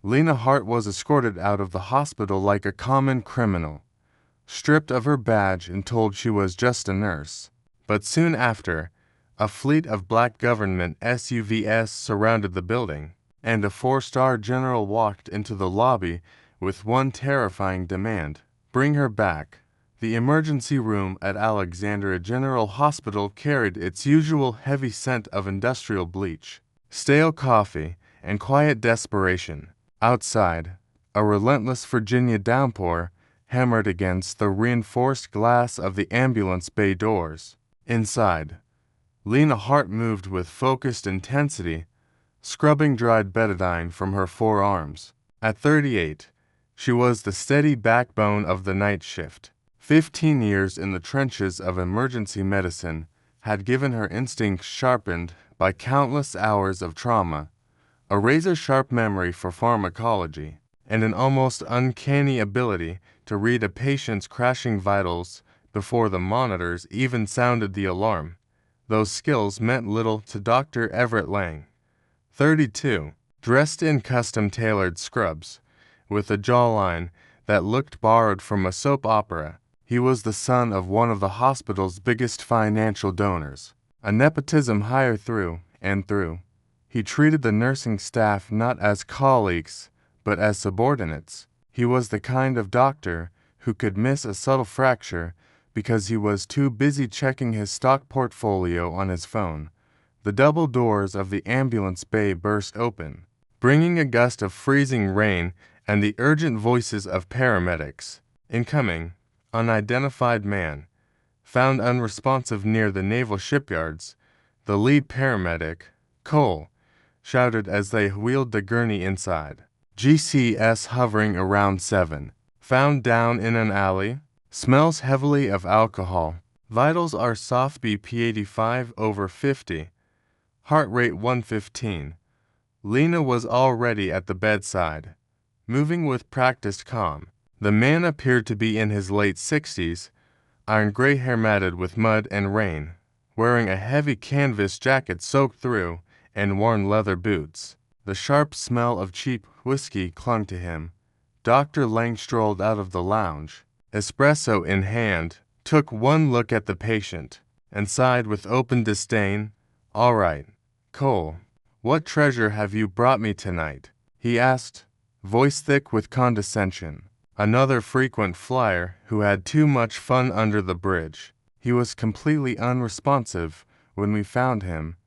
Lena Hart was escorted out of the hospital like a common criminal, stripped of her badge and told she was just a nurse. But soon after, a fleet of black government SUVs surrounded the building, and a 4-star general walked into the lobby with one terrifying demand: bring her back. The emergency room at Alexandria General Hospital carried its usual heavy scent of industrial bleach, stale coffee, and quiet desperation. Outside, a relentless Virginia downpour hammered against the reinforced glass of the ambulance bay doors. Inside, Lena Hart moved with focused intensity, scrubbing dried betadine from her forearms. At 38, she was the steady backbone of the night shift. 15 years in the trenches of emergency medicine had given her instincts sharpened by countless hours of trauma, a razor-sharp memory for pharmacology, and an almost uncanny ability to read a patient's crashing vitals before the monitors even sounded the alarm. Those skills meant little to Dr. Everett Lang, 32, dressed in custom-tailored scrubs, with a jawline that looked borrowed from a soap opera. He was the son of one of the hospital's biggest financial donors, a nepotism hire through and through. He treated the nursing staff not as colleagues, but as subordinates. He was the kind of doctor who could miss a subtle fracture because he was too busy checking his stock portfolio on his phone. The double doors of the ambulance bay burst open, bringing a gust of freezing rain and the urgent voices of paramedics. Incoming, unidentified man, found unresponsive near the naval shipyards. The lead paramedic, Cole, shouted as they wheeled the gurney inside. GCS hovering around 7. Found down in an alley. Smells heavily of alcohol. Vitals are soft, BP 85 over 50. Heart rate 115. Lena was already at the bedside, moving with practiced calm. The man appeared to be in his late 60s, iron gray hair matted with mud and rain, wearing a heavy canvas jacket soaked through, and worn leather boots. The sharp smell of cheap whiskey clung to him. Dr. Lang strolled out of the lounge, espresso in hand, took one look at the patient, and sighed with open disdain. "All right, Cole, what treasure have you brought me tonight?" he asked, voice thick with condescension. Another frequent flyer who had too much fun under the bridge. He was completely unresponsive when we found him.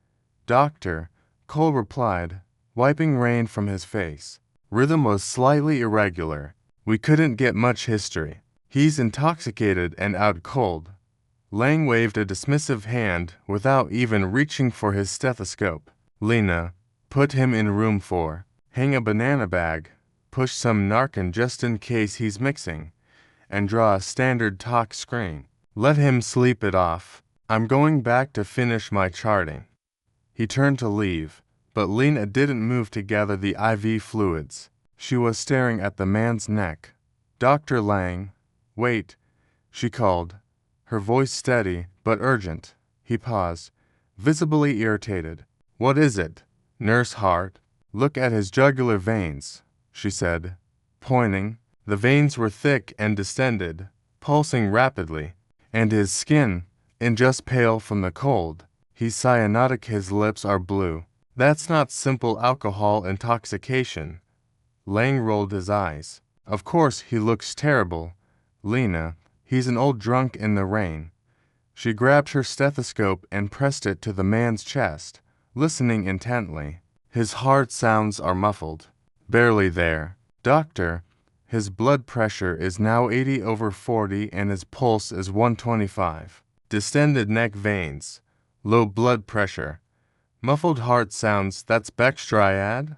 "Doctor," Cole replied, wiping rain from his face. Rhythm was slightly irregular. We couldn't get much history. "He's intoxicated and out cold." Lang waved a dismissive hand without even reaching for his stethoscope. "Lena, put him in room 4. Hang a banana bag, push some Narcan just in case he's mixing, and draw a standard talk screen. Let him sleep it off. I'm going back to finish my charting." He turned to leave, but Lena didn't move to gather the IV fluids. She was staring at the man's neck. "Dr. Lang, wait," she called, her voice steady but urgent. He paused, visibly irritated. "What is it?" "Nurse Hart, look at his jugular veins," she said, pointing. The veins were thick and distended, pulsing rapidly, and his skin, in just pale from the cold. "He's cyanotic, his lips are blue." "That's not simple alcohol intoxication." Lang rolled his eyes. "Of course he looks terrible, Lena. He's an old drunk in the rain." She grabbed her stethoscope and pressed it to the man's chest, listening intently. "His heart sounds are muffled. Barely there. Doctor, his blood pressure is now 80 over 40 and his pulse is 125. Distended neck veins. Low blood pressure. Muffled heart sounds, that's Beck's triad?"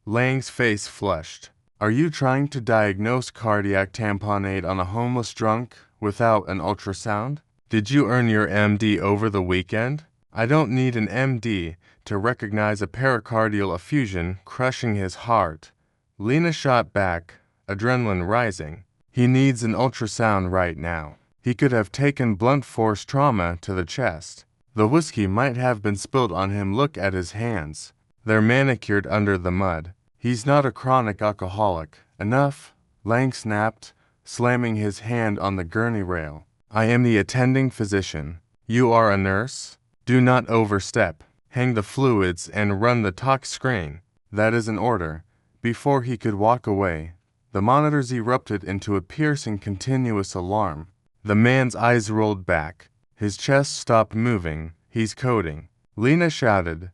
Lang's face flushed. "Are you trying to diagnose cardiac tamponade on a homeless drunk without an ultrasound? Did you earn your MD over the weekend?" "I don't need an MD to recognize a pericardial effusion crushing his heart." Lena shot back, adrenaline rising. "He needs an ultrasound right now. He could have taken blunt force trauma to the chest. The whiskey might have been spilled on him. Look at his hands. They're manicured under the mud. He's not a chronic alcoholic. Enough, Lang snapped, slamming his hand on the gurney rail. I am the attending physician. You are a nurse? Do not overstep. Hang the fluids and run the talk screen. That is an order. Before he could walk away, the monitors erupted into a piercing continuous alarm. The man's eyes rolled back. His chest stopped moving. He's coding. Lena shouted,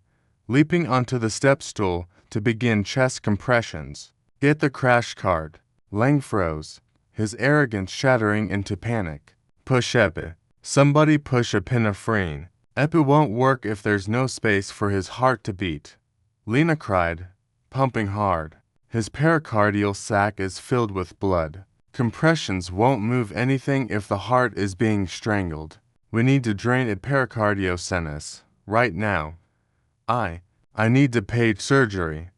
leaping onto the step stool to begin chest compressions. Get the crash card. Lang froze, his arrogance shattering into panic. Push epi. Somebody push epinephrine. Epi won't work if there's no space for his heart to beat. Lena cried, pumping hard. His pericardial sac is filled with blood. Compressions won't move anything if the heart is being strangled. We need to drain a pericardiocenis, right now. I need to pay surgery.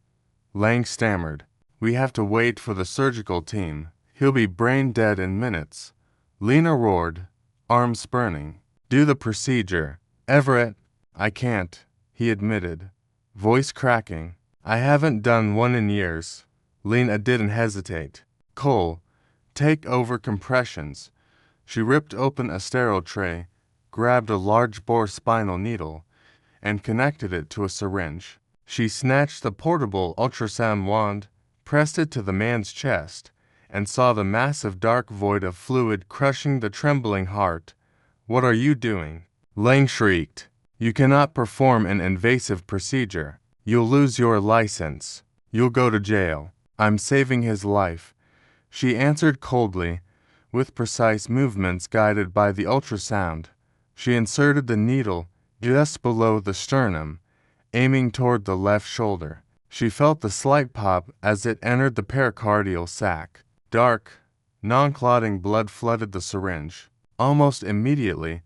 Lang stammered. We have to wait for the surgical team. He'll be brain dead in minutes. Lena roared, arms burning. Do the procedure. Everett. I can't, he admitted, voice cracking. I haven't done one in years. Lena didn't hesitate. Cole, take over compressions. She ripped open a sterile tray, grabbed a large-bore spinal needle, and connected it to a syringe. She snatched the portable ultrasound wand, pressed it to the man's chest, and saw the massive dark void of fluid crushing the trembling heart. What are you doing? Lang shrieked. You cannot perform an invasive procedure. You'll lose your license. You'll go to jail. I'm saving his life, she answered coldly, with precise movements guided by the ultrasound. She inserted the needle just below the sternum, aiming toward the left shoulder. She felt the slight pop as it entered the pericardial sac. Dark, non-clotting blood flooded the syringe. Almost immediately,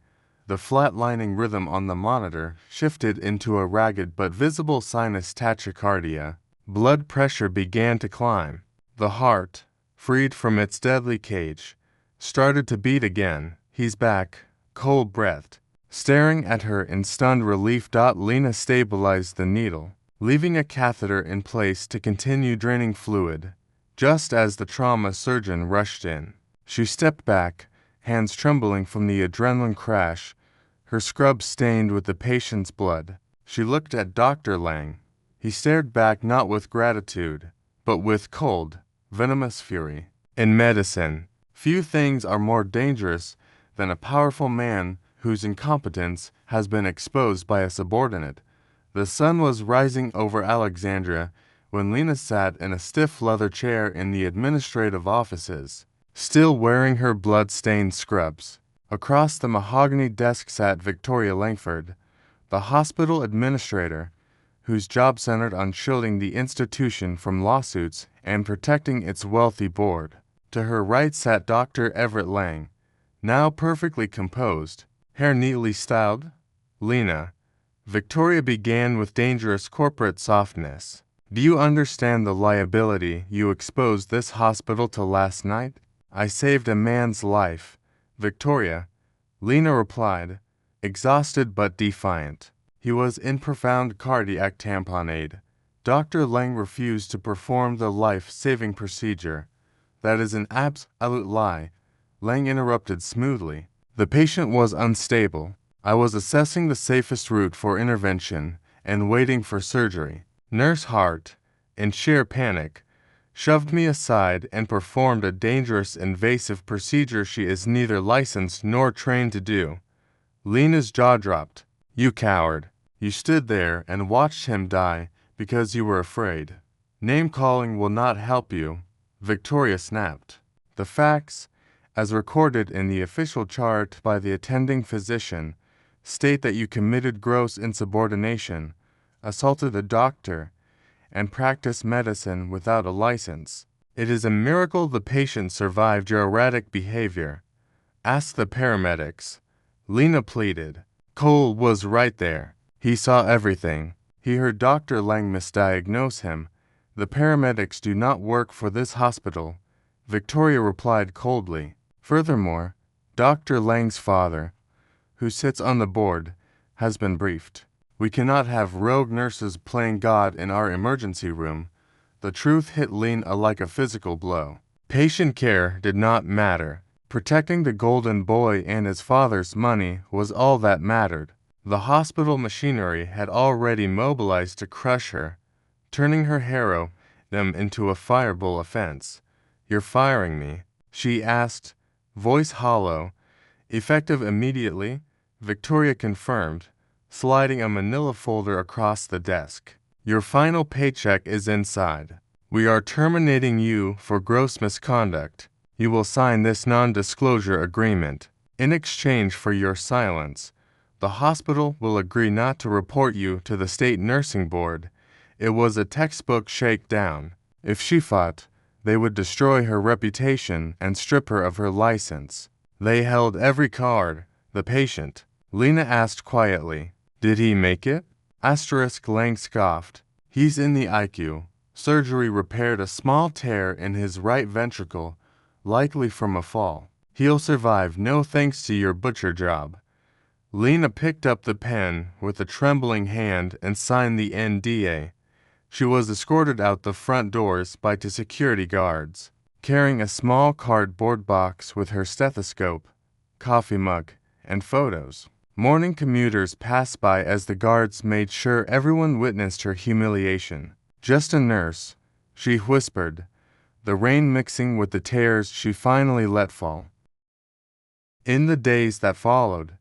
the flatlining rhythm on the monitor shifted into a ragged but visible sinus tachycardia. Blood pressure began to climb. The heart, freed from its deadly cage, started to beat again. He's back, cold-breathed. Staring at her in stunned relief, Lena stabilized the needle, leaving a catheter in place to continue draining fluid. Just as the trauma surgeon rushed in, she stepped back, hands trembling from the adrenaline crash, her scrub stained with the patient's blood. She looked at Dr. Lang. He stared back not with gratitude, but with cold, venomous fury. In medicine, few things are more dangerous than a powerful man whose incompetence has been exposed by a subordinate. The sun was rising over Alexandria when Lena sat in a stiff leather chair in the administrative offices, still wearing her blood-stained scrubs. Across the mahogany desk sat Victoria Langford, the hospital administrator, whose job centered on shielding the institution from lawsuits and protecting its wealthy board. To her right sat Dr. Everett Lang, now perfectly composed, hair neatly styled. Lena, Victoria began with dangerous corporate softness. Do you understand the liability you exposed this hospital to last night? I saved a man's life, Victoria, Lena replied, exhausted but defiant. He was in profound cardiac tamponade. Dr. Lang refused to perform the life-saving procedure. That is an absolute lie, Lang interrupted smoothly. The patient was unstable. I was assessing the safest route for intervention and waiting for surgery. Nurse Hart, in sheer panic, shoved me aside and performed a dangerous invasive procedure she is neither licensed nor trained to do. Lena's jaw dropped. You coward. You stood there and watched him die because you were afraid. Name-calling will not help you, Victoria snapped. The facts, as recorded in the official chart by the attending physician, state that you committed gross insubordination, assaulted a doctor, and practiced medicine without a license. It is a miracle the patient survived your erratic behavior. Ask the paramedics. Lena pleaded. Cole was right there. He saw everything. He heard Dr. Lang misdiagnose him. The paramedics do not work for this hospital, Victoria replied coldly. Furthermore, Dr. Lang's father, who sits on the board, has been briefed. We cannot have rogue nurses playing God in our emergency room. The truth hit Lena like a physical blow. Patient care did not matter. Protecting the golden boy and his father's money was all that mattered. The hospital machinery had already mobilized to crush her, turning her heroism into a fireable offense. "You're firing me?" she asked, voice hollow. "Effective immediately," Victoria confirmed, sliding a manila folder across the desk. "Your final paycheck is inside. We are terminating you for gross misconduct. You will sign this non-disclosure agreement. In exchange for your silence, the hospital will agree not to report you to the state nursing board." It was a textbook shakedown. If she fought, they would destroy her reputation and strip her of her license. They held every card. "The patient," Lena asked quietly. "Did he make it?" Lang scoffed. "He's in the ICU. Surgery repaired a small tear in his right ventricle, likely from a fall. He'll survive, no thanks to your butcher job." Lena picked up the pen with a trembling hand and signed the NDA. She was escorted out the front doors by two security guards, carrying a small cardboard box with her stethoscope, coffee mug, and photos. Morning commuters passed by as the guards made sure everyone witnessed her humiliation. "Just a nurse," she whispered, the rain mixing with the tears she finally let fall. In the days that followed,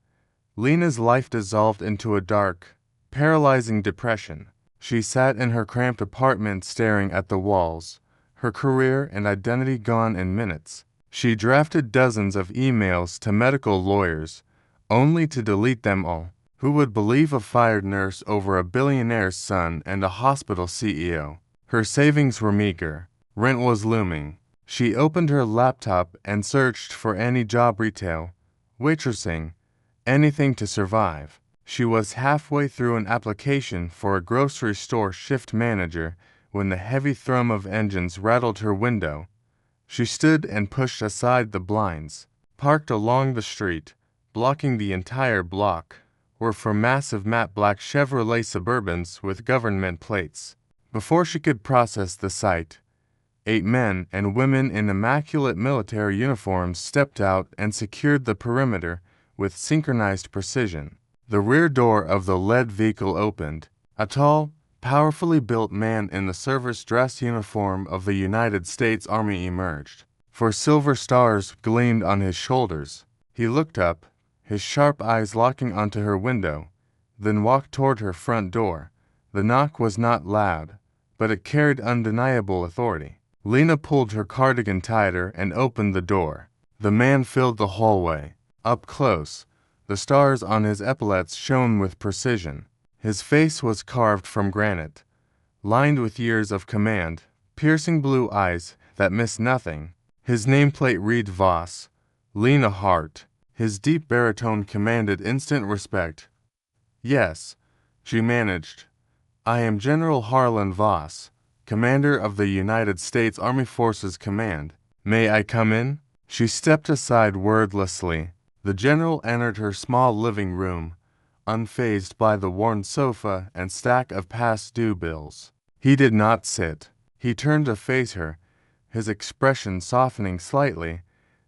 Lena's life dissolved into a dark, paralyzing depression. She sat in her cramped apartment staring at the walls, her career and identity gone in minutes. She drafted dozens of emails to medical lawyers, only to delete them all. Who would believe a fired nurse over a billionaire's son and a hospital CEO? Her savings were meager. Rent was looming. She opened her laptop and searched for any job: retail, waitressing, anything to survive. She was halfway through an application for a grocery store shift manager when the heavy thrum of engines rattled her window. She stood and pushed aside the blinds. Parked along the street, blocking the entire block, were four massive matte black Chevrolet Suburbans with government plates. Before she could process the sight, 8 men and women in immaculate military uniforms stepped out and secured the perimeter with synchronized precision. The rear door of the lead vehicle opened. A tall, powerfully built man in the service dress uniform of the United States Army emerged. 4 silver stars gleamed on his shoulders. He looked up, his sharp eyes locking onto her window, then walked toward her front door. The knock was not loud, but it carried undeniable authority. Lena pulled her cardigan tighter and opened the door. The man filled the hallway. Up close, the stars on his epaulets shone with precision. His face was carved from granite, lined with years of command, piercing blue eyes that missed nothing. His nameplate read Voss, Lena Hart. His deep baritone commanded instant respect. "Yes," she managed. "I am General Harlan Voss, commander of the United States Army Forces Command. May I come in?" She stepped aside wordlessly. The general entered her small living room, unfazed by the worn sofa and stack of past due bills. He did not sit. He turned to face her, his expression softening slightly,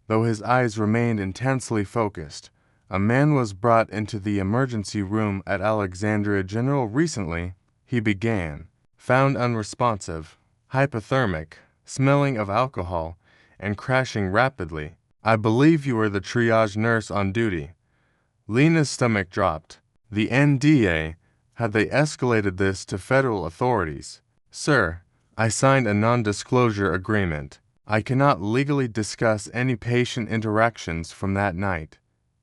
though his eyes remained intensely focused. "A man was brought into the emergency room at Alexandria General recently," he began. "Found unresponsive, hypothermic, smelling of alcohol, and crashing rapidly. I believe you are the triage nurse on duty." Lena's stomach dropped. The NDA, had they escalated this to federal authorities? "Sir, I signed a non-disclosure agreement. I cannot legally discuss any patient interactions from that night."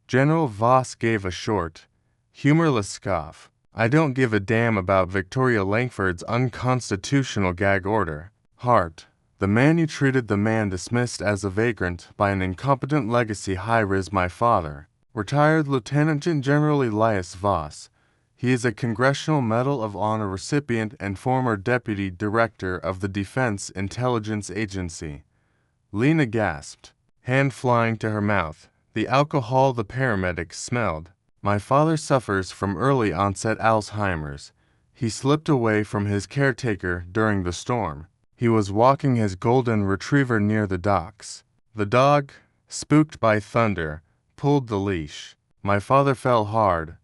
General Voss gave a short, humorless scoff. "I don't give a damn about Victoria Langford's unconstitutional gag order. Hart, the man you treated, the man dismissed as a vagrant by an incompetent legacy high-ris, my father, retired Lieutenant General Elias Voss. He is a Congressional Medal of Honor recipient and former Deputy Director of the Defense Intelligence Agency." Lena gasped, hand flying to her mouth. The alcohol the paramedics smelled. "My father suffers from early-onset Alzheimer's. He slipped away from his caretaker during the storm. He was walking his golden retriever near the docks. The dog, spooked by thunder, pulled the leash. My father fell hard,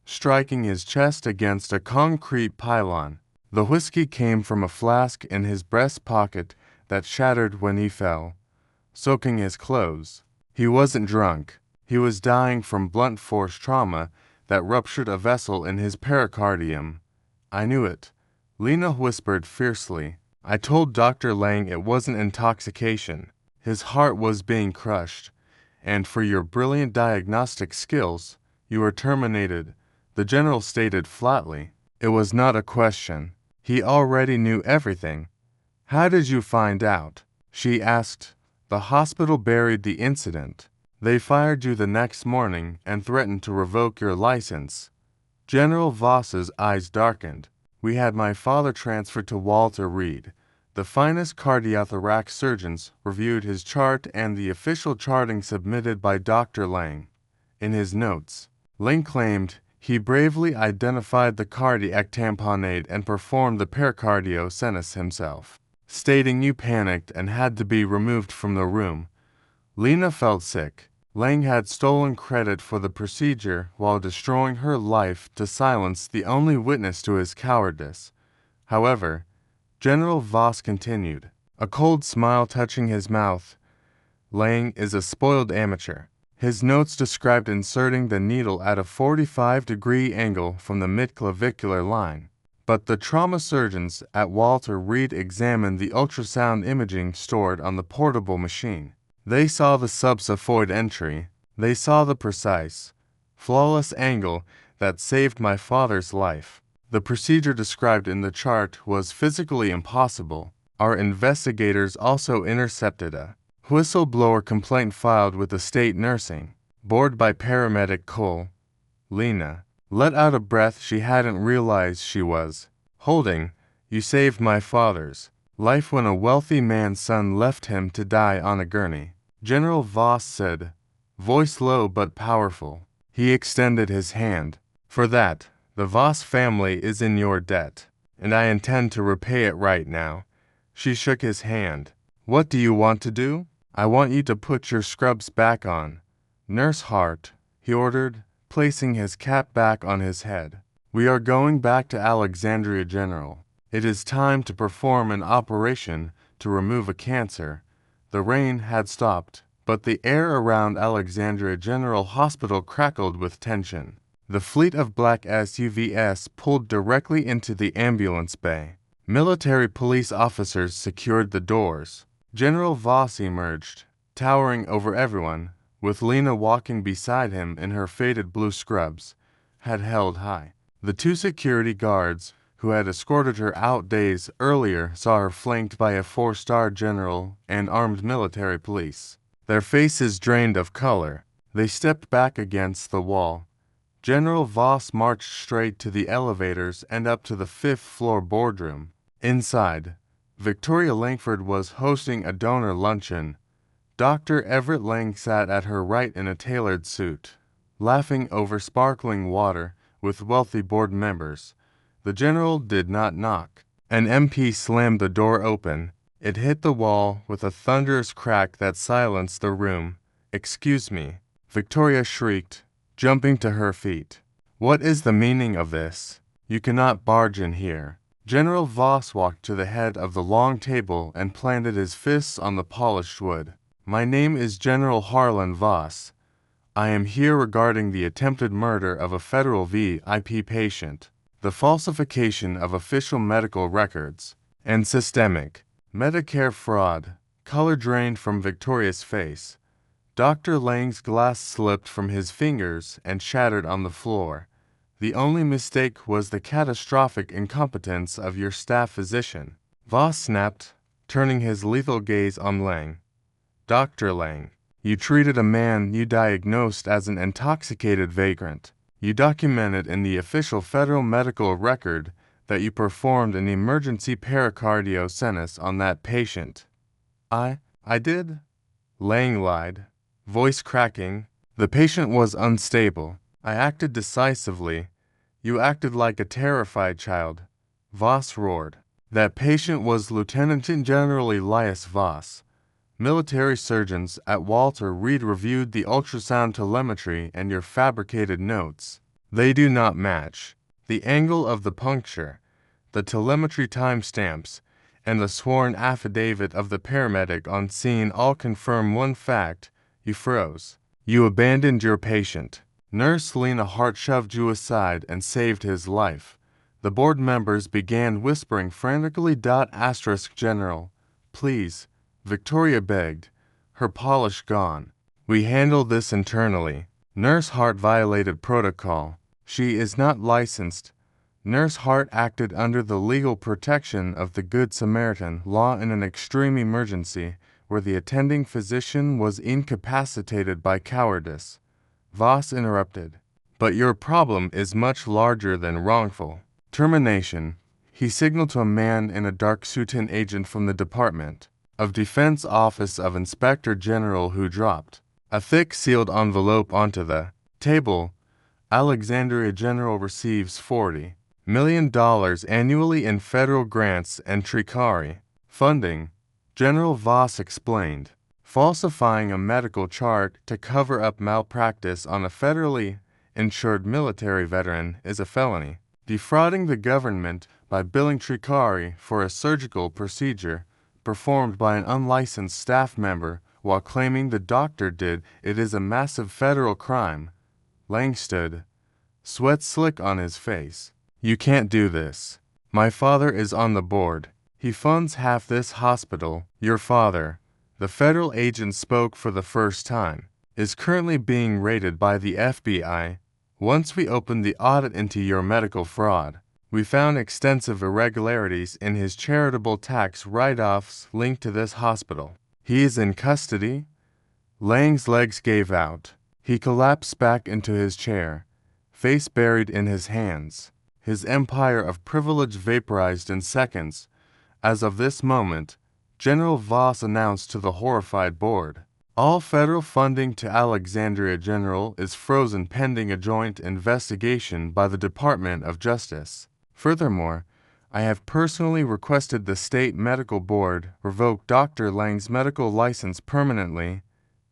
striking his chest against a concrete pylon. The whiskey came from a flask in his breast pocket that shattered when he fell, soaking his clothes. He wasn't drunk. He was dying from blunt force trauma that ruptured a vessel in his pericardium. I knew it. Lena whispered fiercely. I told Dr. Lang it wasn't intoxication. His heart was being crushed, and for your brilliant diagnostic skills, you were terminated, the general stated flatly. It was not a question. He already knew everything. How did you find out? She asked. The hospital buried the incident. They fired you the next morning and threatened to revoke your license. General Voss's eyes darkened. We had my father transferred to Walter Reed. The finest cardiothoracic surgeons reviewed his chart and the official charting submitted by Dr. Lang. In his notes, Lang claimed he bravely identified the cardiac tamponade and performed the pericardiocenus himself, stating you panicked and had to be removed from the room. Lena felt sick. Lang had stolen credit for the procedure while destroying her life to silence the only witness to his cowardice. However, General Voss continued, a cold smile touching his mouth. Lang is a spoiled amateur. His notes described inserting the needle at a 45-degree angle from the midclavicular line. But the trauma surgeons at Walter Reed examined the ultrasound imaging stored on the portable machine. They saw the subxiphoid entry. They saw the precise, flawless angle that saved my father's life. The procedure described in the chart was physically impossible. Our investigators also intercepted a whistleblower complaint filed with the state nursing board by paramedic Cole. Lena let out a breath she hadn't realized she was holding. You saved my father's life when a wealthy man's son left him to die on a gurney, General Voss said, voice low but powerful. He extended his hand. For that, the Voss family is in your debt, and I intend to repay it right now. She shook his hand. What do you want to do? I want you to put your scrubs back on. Nurse Hart, he ordered, placing his cap back on his head. We are going back to Alexandria General. It is time to perform an operation to remove a cancer. The rain had stopped, but the air around Alexandria General Hospital crackled with tension. The fleet of black SUVs pulled directly into the ambulance bay. Military police officers secured the doors. General Voss emerged, towering over everyone, with Lena walking beside him in her faded blue scrubs, head held high. The two security guards who had escorted her out days earlier saw her flanked by a 4-star general and armed military police. Their faces drained of color. They stepped back against the wall. General Voss marched straight to the elevators and up to the 5th-floor boardroom. Inside, Victoria Langford was hosting a donor luncheon. Dr. Everett Lang sat at her right in a tailored suit, laughing over sparkling water with wealthy board members. The general did not knock. An MP slammed the door open. It hit the wall with a thunderous crack that silenced the room. Excuse me, Victoria shrieked, jumping to her feet. What is the meaning of this? You cannot barge in here. General Voss walked to the head of the long table and planted his fists on the polished wood. My name is General Harlan Voss. I am here regarding the attempted murder of a federal VIP patient, the falsification of official medical records, and systemic Medicare fraud. Color drained from Victoria's face. Dr. Lang's glass slipped from his fingers and shattered on the floor. The only mistake was the catastrophic incompetence of your staff physician. Voss snapped, turning his lethal gaze on Lang. Dr. Lang, you treated a man you diagnosed as an intoxicated vagrant. You documented in the official federal medical record that you performed an emergency pericardiocenus on that patient. I did? Lang lied, voice cracking. The patient was unstable. I acted decisively. You acted like a terrified child. Voss roared. That patient was Lieutenant General Elias Voss. Military surgeons at Walter Reed reviewed the ultrasound telemetry and your fabricated notes. They do not match. The angle of the puncture, the telemetry timestamps, and the sworn affidavit of the paramedic on scene all confirm one fact: you froze. You abandoned your patient. Nurse Lena Hart shoved you aside and saved his life. The board members began whispering frantically. General, please, Victoria begged, her polish gone. We handle this internally. Nurse Hart violated protocol. She is not licensed. Nurse Hart acted under the legal protection of the Good Samaritan law in an extreme emergency where the attending physician was incapacitated by cowardice. Voss interrupted. But your problem is much larger than wrongful termination. He signaled to a man in a dark suit, an agent from the Department of Defense Office of Inspector General, who dropped a thick sealed envelope onto the table. Alexandria General receives $40 million annually in federal grants and Tricari funding, General Voss explained. Falsifying a medical chart to cover up malpractice on a federally insured military veteran is a felony. Defrauding the government by billing Tricari for a surgical procedure performed by an unlicensed staff member while claiming the doctor did it is a massive federal crime. Lang stood, sweat slick on his face. You can't do this. My father is on the board. He funds half this hospital. Your father, the federal agent spoke for the first time, is currently being raided by the FBI. Once we opened the audit into your medical fraud, we found extensive irregularities in his charitable tax write-offs linked to this hospital. He is in custody. Lang's legs gave out. He collapsed back into his chair, face buried in his hands. His empire of privilege vaporized in seconds. As of this moment, General Voss announced to the horrified board, all federal funding to Alexandria General is frozen pending a joint investigation by the Department of Justice. Furthermore, I have personally requested the State Medical Board revoke Dr. Lang's medical license permanently.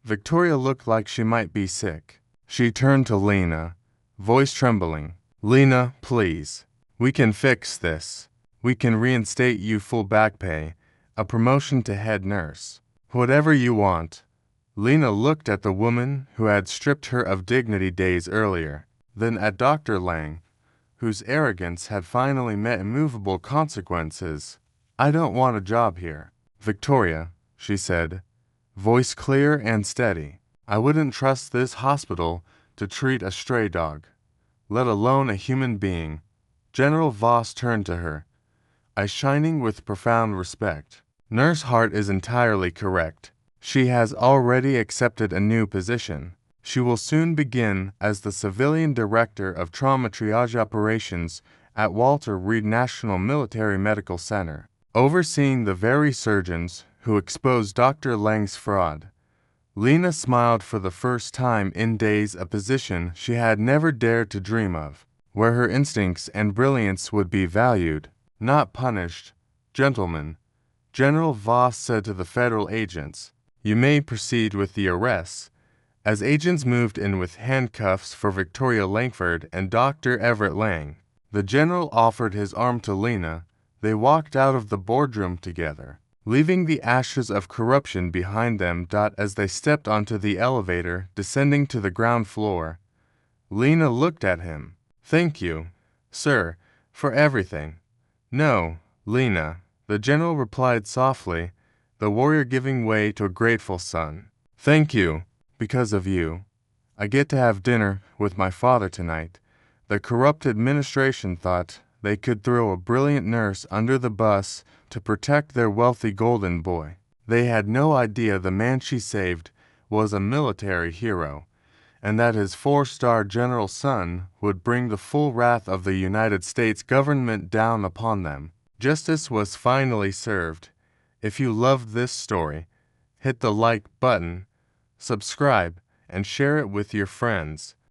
Victoria looked like she might be sick. She turned to Lena, voice trembling. Lena, please. We can fix this. We can reinstate you full back pay, a promotion to head nurse. Whatever you want. Lena looked at the woman who had stripped her of dignity days earlier, then at Dr. Lang, whose arrogance had finally met immovable consequences. I don't want a job here. Victoria, she said, voice clear and steady. I wouldn't trust this hospital to treat a stray dog, let alone a human being. General Voss turned to her, eyes shining with profound respect. Nurse Hart is entirely correct. She has already accepted a new position. She will soon begin as the Civilian Director of Trauma Triage Operations at Walter Reed National Military Medical Center, overseeing the very surgeons who exposed Dr. Lang's fraud. Lena smiled for the first time in days, a position she had never dared to dream of, where her instincts and brilliance would be valued, not punished. Gentlemen, General Voss said to the federal agents, you may proceed with the arrests. As agents moved in with handcuffs for Victoria Langford and Dr. Everett Lang, the general offered his arm to Lena. They walked out of the boardroom together, leaving the ashes of corruption behind them. As they stepped onto the elevator, descending to the ground floor, Lena looked at him. Thank you, sir, for everything. No, Lena, the general replied softly, the warrior giving way to a grateful son. Thank you. Because of you, I get to have dinner with my father tonight. The corrupt administration thought they could throw a brilliant nurse under the bus to protect their wealthy golden boy. They had no idea the man she saved was a military hero, and that his 4-star general son would bring the full wrath of the United States government down upon them. Justice was finally served. If you loved this story, hit the like button, subscribe, and share it with your friends.